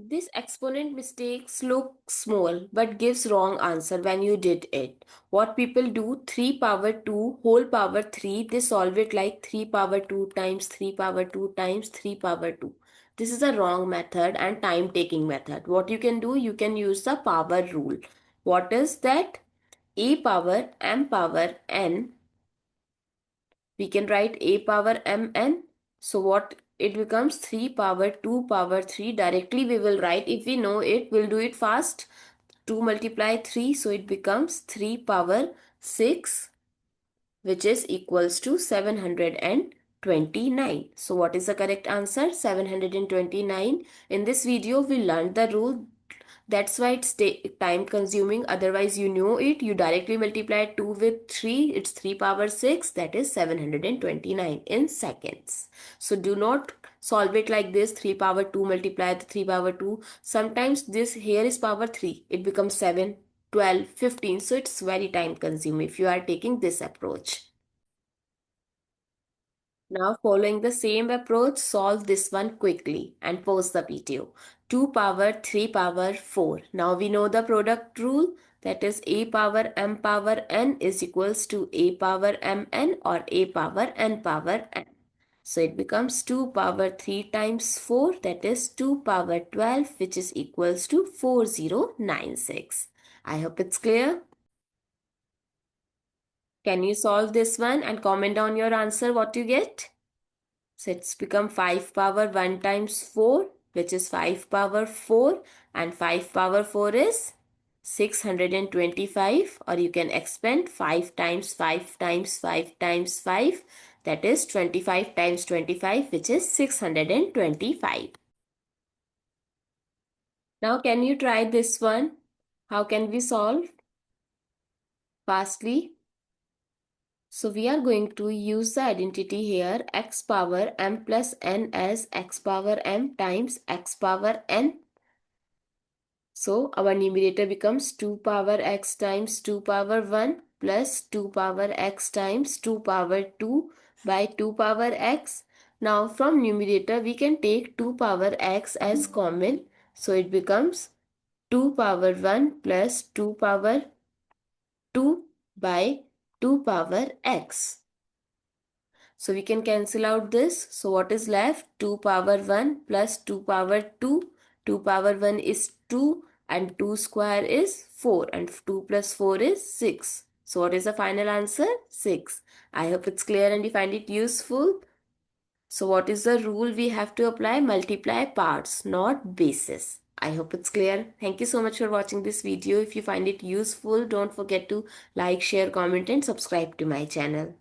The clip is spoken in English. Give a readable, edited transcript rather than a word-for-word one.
This exponent mistakes look small but gives wrong answer when you did it. What people do, 3 power 2 whole power 3, they solve it like 3 power 2 times 3 power 2 times 3 power 2. This is a wrong method and time taking method. What you can do, you can use the power rule. What is that? A power m power n, we can write a power mn. So what it becomes, 3 power 2 power 3. Directly we will write, if we know it, we'll do it fast. 2 multiply 3, so it becomes 3 power 6, which is equals to 729. So what is the correct answer? 729. In this video we learned the rule. That's why it's time consuming. Otherwise, you know it. You directly multiply 2 with 3. It's 3 power 6. That is 729 in seconds. So do not solve it like this. 3 power 2 multiply the 3 power 2. Sometimes this here is power 3. It becomes 7, 12, 15. So it's very time consuming if you are taking this approach. Now following the same approach, solve this one quickly and pause the video. 2 power 3 power 4. Now we know the product rule, that is a power m power n is equals to a power mn or a power n power n. So it becomes 2 power 3 times 4, that is 2 power 12, which is equals to 4096. I hope it's clear. Can you solve this one and comment down your answer what you get? So it's become 5 power 1 times 4, which is 5 power 4, and 5 power 4 is 625, or you can expand 5 times 5 times 5 times 5, that is 25 times 25, which is 625. Now can you try this one? How can we solve? Fastly. So we are going to use the identity here, x power m plus n as x power m times x power n. So our numerator becomes 2 power x times 2 power 1 plus 2 power x times 2 power 2 by 2 power x. Now from numerator we can take 2 power x as common. So it becomes 2 power 1 plus 2 power 2 by 2 power x. So we can cancel out this. So what is left? 2 power 1 plus 2 power 2. 2 power 1 is 2 and 2 square is 4 and 2 plus 4 is 6. So what is the final answer? 6. I hope it's clear and you find it useful. So what is the rule we have to apply? Multiply parts, not bases. I hope it's clear. Thank you so much for watching this video. If you find it useful, don't forget to like, share, comment and subscribe to my channel.